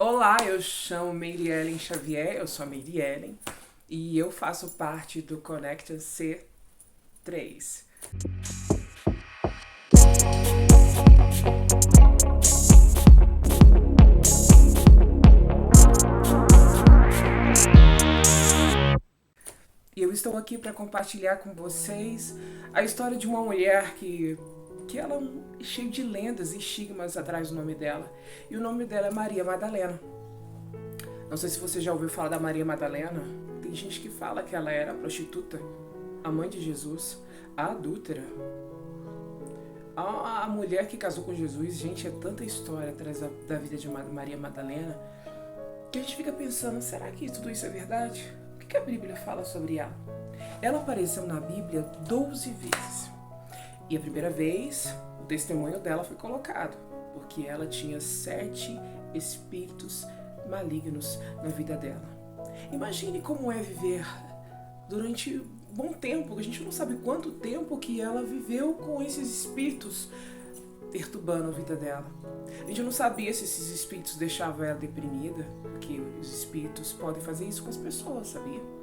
Olá, eu chamo Meirellen Xavier, eu sou a Meirellen e eu faço parte do Connection C3. E eu estou aqui para compartilhar com vocês a história de uma mulher que ela é cheia de lendas e estigmas atrás do nome dela. E o nome dela é Maria Madalena. Não sei se você já ouviu falar da Maria Madalena. Tem gente que fala que ela era a prostituta, a mãe de Jesus, a adúltera, a mulher que casou com Jesus. Gente, é tanta história atrás da vida de Maria Madalena que a gente fica pensando, será que tudo isso é verdade? O que a Bíblia fala sobre ela? Ela apareceu na Bíblia 12 vezes. E a primeira vez, o testemunho dela foi colocado, porque ela tinha 7 espíritos malignos na vida dela. Imagine como é viver durante um bom tempo, a gente não sabe quanto tempo que ela viveu com esses espíritos perturbando a vida dela. A gente não sabia se esses espíritos deixavam ela deprimida, porque os espíritos podem fazer isso com as pessoas, sabia?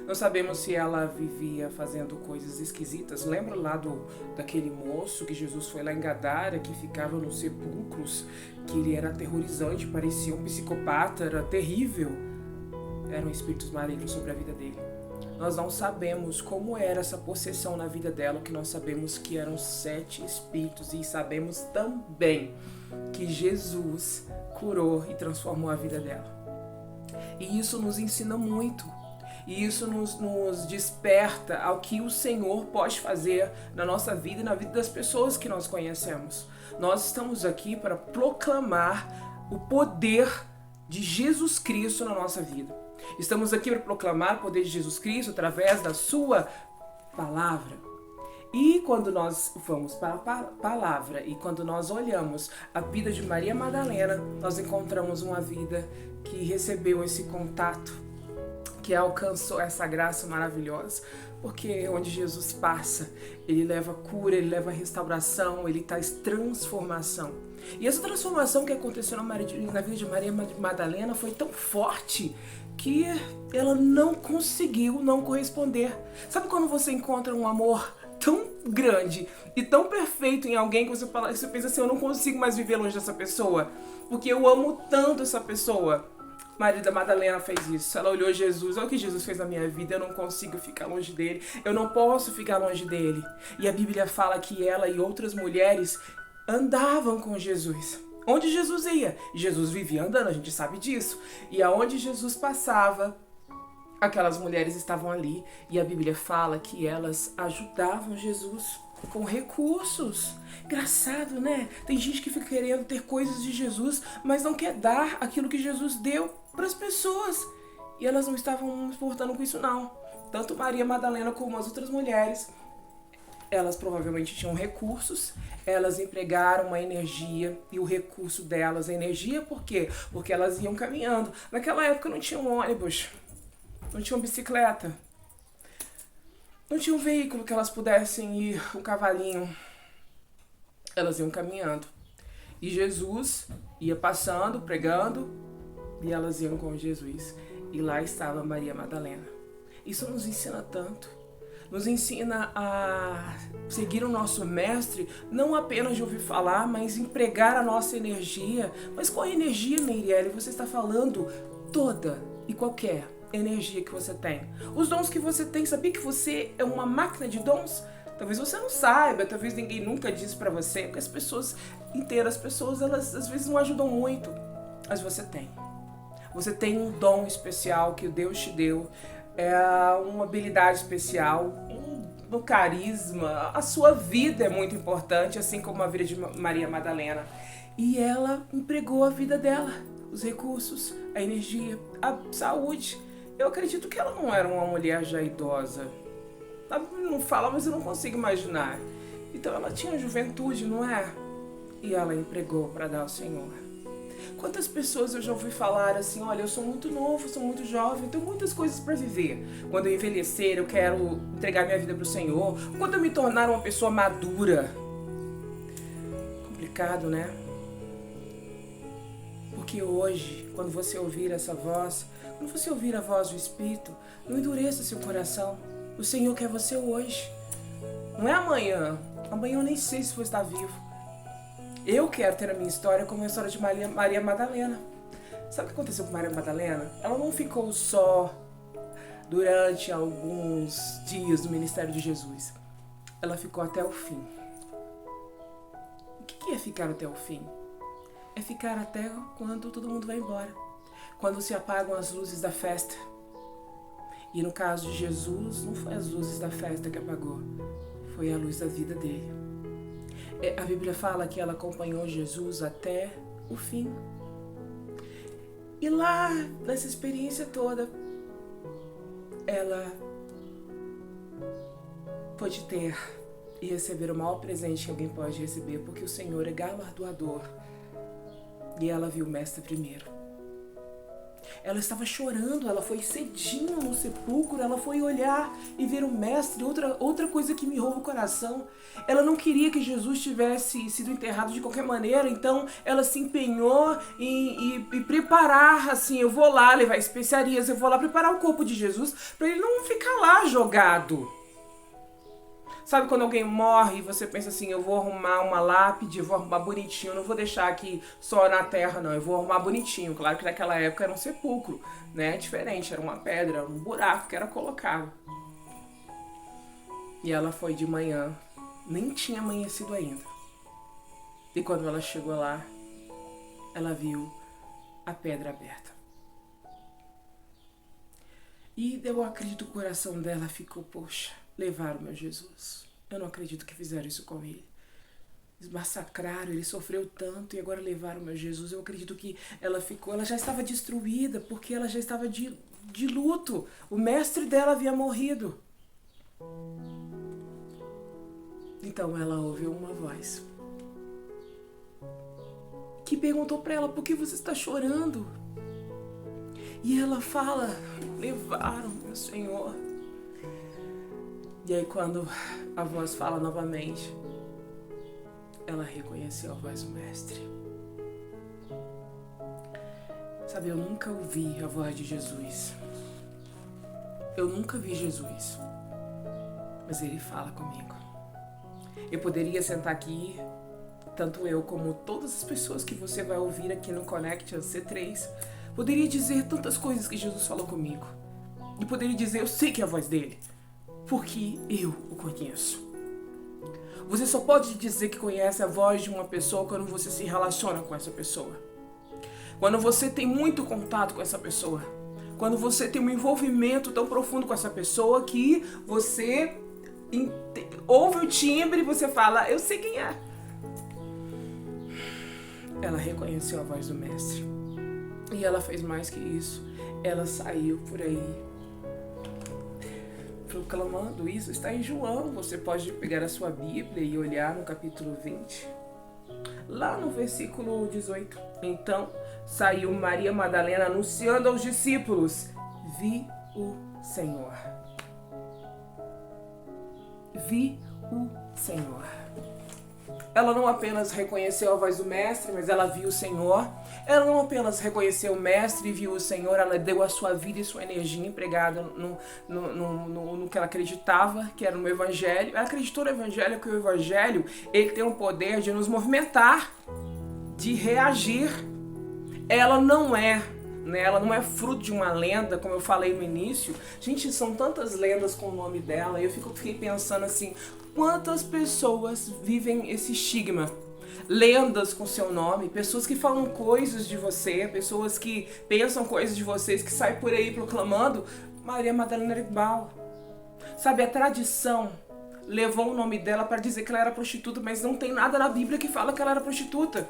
Não sabemos se ela vivia fazendo coisas esquisitas. Lembra lá daquele moço que Jesus foi lá em Gadara, que ficava nos sepulcros, que ele era aterrorizante, parecia um psicopata, era terrível. Eram espíritos malignos sobre a vida dele. Nós não sabemos como era essa possessão na vida dela, o que nós sabemos que eram 7 espíritos, e sabemos também que Jesus curou e transformou a vida dela. E isso nos ensina muito. E isso nos desperta ao que o Senhor pode fazer na nossa vida e na vida das pessoas que nós conhecemos. Nós estamos aqui para proclamar o poder de Jesus Cristo na nossa vida. Estamos aqui para proclamar o poder de Jesus Cristo através da sua palavra. E quando nós vamos para a palavra e quando nós olhamos a vida de Maria Madalena, nós encontramos uma vida que recebeu esse contato, que alcançou essa graça maravilhosa, porque onde Jesus passa, ele leva cura, ele leva restauração, ele traz transformação. E essa transformação que aconteceu na vida de Maria Madalena foi tão forte que ela não conseguiu não corresponder. Sabe quando você encontra um amor tão grande e tão perfeito em alguém que você pensa assim, eu não consigo mais viver longe dessa pessoa, porque eu amo tanto essa pessoa? Maria Madalena fez isso. Ela olhou Jesus, olha o que Jesus fez na minha vida, eu não consigo ficar longe dele, eu não posso ficar longe dele. E a Bíblia fala que ela e outras mulheres andavam com Jesus. Onde Jesus ia? Jesus vivia andando, a gente sabe disso. E aonde Jesus passava, aquelas mulheres estavam ali. E a Bíblia fala que elas ajudavam Jesus com recursos. Engraçado, né? Tem gente que fica querendo ter coisas de Jesus, mas não quer dar aquilo que Jesus deu para as pessoas. E elas não estavam se importando com isso, não. Tanto Maria Madalena como as outras mulheres, elas provavelmente tinham recursos, elas empregaram uma energia, e o recurso delas, a energia, por quê? Porque elas iam caminhando. Naquela época não tinha um ônibus, não tinha uma bicicleta, não tinha um veículo que elas pudessem ir, um cavalinho. Elas iam caminhando. E Jesus ia passando, pregando, e elas iam com Jesus. E lá estava Maria Madalena. Isso nos ensina tanto. Nos ensina a seguir o nosso mestre, não apenas de ouvir falar, mas empregar a nossa energia. Mas qual energia, Meirellen? Você está falando toda e qualquer energia que você tem. Os dons que você tem, sabia que você é uma máquina de dons? Talvez você não saiba, talvez ninguém nunca disse pra você, porque as pessoas elas às vezes não ajudam muito, mas você tem. Você tem um dom especial que Deus te deu, uma habilidade especial, um carisma. A sua vida é muito importante, assim como a vida de Maria Madalena. E ela empregou a vida dela, os recursos, a energia, a saúde. Eu acredito que ela não era uma mulher já idosa. Não fala, mas eu não consigo imaginar. Então ela tinha juventude, não é? E ela empregou para dar ao Senhor. Quantas pessoas eu já ouvi falar assim, olha, eu sou muito novo, sou muito jovem, tenho muitas coisas para viver. Quando eu envelhecer, eu quero entregar minha vida para o Senhor. Quando eu me tornar uma pessoa madura. Complicado, né? Porque hoje, quando você ouvir essa voz, quando você ouvir a voz do Espírito, não endureça seu coração. O Senhor quer você hoje. Não é amanhã. Amanhã eu nem sei se vou estar vivo. Eu quero ter a minha história como a história de Maria Madalena. Sabe o que aconteceu com Maria Madalena? Ela não ficou só durante alguns dias no ministério de Jesus. Ela ficou até o fim. O que é ficar até o fim? É ficar até quando todo mundo vai embora. Quando se apagam as luzes da festa. E no caso de Jesus, não foi as luzes da festa que apagou. Foi a luz da vida dele. A Bíblia fala que ela acompanhou Jesus até o fim. E lá, nessa experiência toda, ela pôde ter e receber o maior presente que alguém pode receber, porque o Senhor é galardoador. E ela viu o Mestre primeiro. Ela estava chorando, ela foi cedinho no sepulcro, ela foi olhar e ver o Mestre. Outra coisa que me rouba o coração, ela não queria que Jesus tivesse sido enterrado de qualquer maneira, então ela se empenhou em preparar, assim, eu vou lá levar especiarias, eu vou lá preparar o corpo de Jesus para ele não ficar lá jogado. Sabe quando alguém morre e você pensa assim, eu vou arrumar uma lápide, eu vou arrumar bonitinho, não vou deixar aqui só na terra não, eu vou arrumar bonitinho. Claro que naquela época era um sepulcro, né? Diferente, era uma pedra, era um buraco que era colocado. E ela foi de manhã, nem tinha amanhecido ainda. E quando ela chegou lá, ela viu a pedra aberta. E eu acredito que o coração dela ficou, poxa, levaram meu Jesus. Eu não acredito que fizeram isso com ele. Eles massacraram, ele sofreu tanto e agora levaram meu Jesus. Eu acredito que ela já estava destruída porque ela já estava de luto. O mestre dela havia morrido. Então ela ouviu uma voz que perguntou para ela, por que você está chorando? E ela fala, levaram meu Senhor. E aí quando a voz fala novamente, ela reconheceu a voz do Mestre. Sabe, eu nunca ouvi a voz de Jesus. Eu nunca vi Jesus. Mas ele fala comigo. Eu poderia sentar aqui, tanto eu como todas as pessoas que você vai ouvir aqui no Connection C3, poderia dizer tantas coisas que Jesus falou comigo. E poderia dizer, eu sei que é a voz dele. Porque eu o conheço. Você só pode dizer que conhece a voz de uma pessoa quando você se relaciona com essa pessoa. Quando você tem muito contato com essa pessoa. Quando você tem um envolvimento tão profundo com essa pessoa que você ouve o timbre e você fala, eu sei quem é. Ela reconheceu a voz do Mestre. E ela fez mais que isso. Ela saiu por aí proclamando isso. Está em João. Você pode pegar a sua Bíblia e olhar no capítulo 20. Lá no versículo 18. Então saiu Maria Madalena anunciando aos discípulos: vi o Senhor. Vi o Senhor. Ela não apenas reconheceu a voz do Mestre, mas ela viu o Senhor. Ela não apenas reconheceu o Mestre e viu o Senhor, ela deu a sua vida e sua energia empregada no que ela acreditava, que era no Evangelho. Ela acreditou no Evangelho, que o Evangelho ele tem o poder de nos movimentar, de reagir. Ela não é fruto de uma lenda, como eu falei no início. Gente, são tantas lendas com o nome dela. Eu fiquei pensando assim, quantas pessoas vivem esse estigma? Lendas com seu nome, pessoas que falam coisas de você, pessoas que pensam coisas de vocês, que saem por aí proclamando Maria Madalena era igual. Sabe, a tradição levou o nome dela para dizer que ela era prostituta, mas não tem nada na Bíblia que fala que ela era prostituta.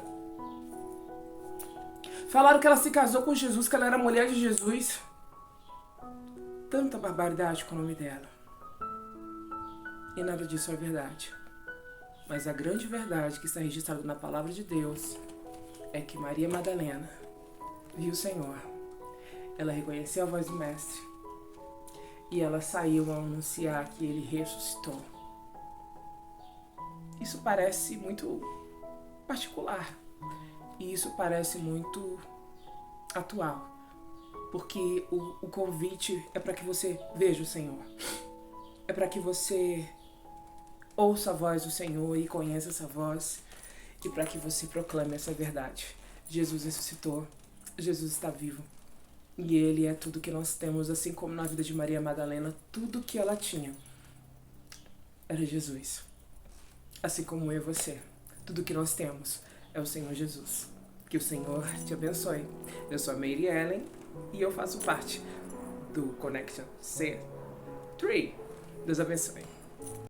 Falaram que ela se casou com Jesus, que ela era mulher de Jesus. Tanta barbaridade com o nome dela. E nada disso é verdade. Mas a grande verdade que está registrada na palavra de Deus é que Maria Madalena viu o Senhor. Ela reconheceu a voz do Mestre. E ela saiu a anunciar que ele ressuscitou. Isso parece muito particular. E isso parece muito atual. Porque o convite é para que você veja o Senhor. É para que você ouça a voz do Senhor e conheça essa voz. E para que você proclame essa verdade. Jesus ressuscitou. Jesus está vivo. E Ele é tudo que nós temos, assim como na vida de Maria Madalena, tudo que ela tinha era Jesus. Assim como eu e você, tudo que nós temos é o Senhor Jesus. Que o Senhor te abençoe. Eu sou a Mary Ellen e eu faço parte do Connection C3. Deus abençoe.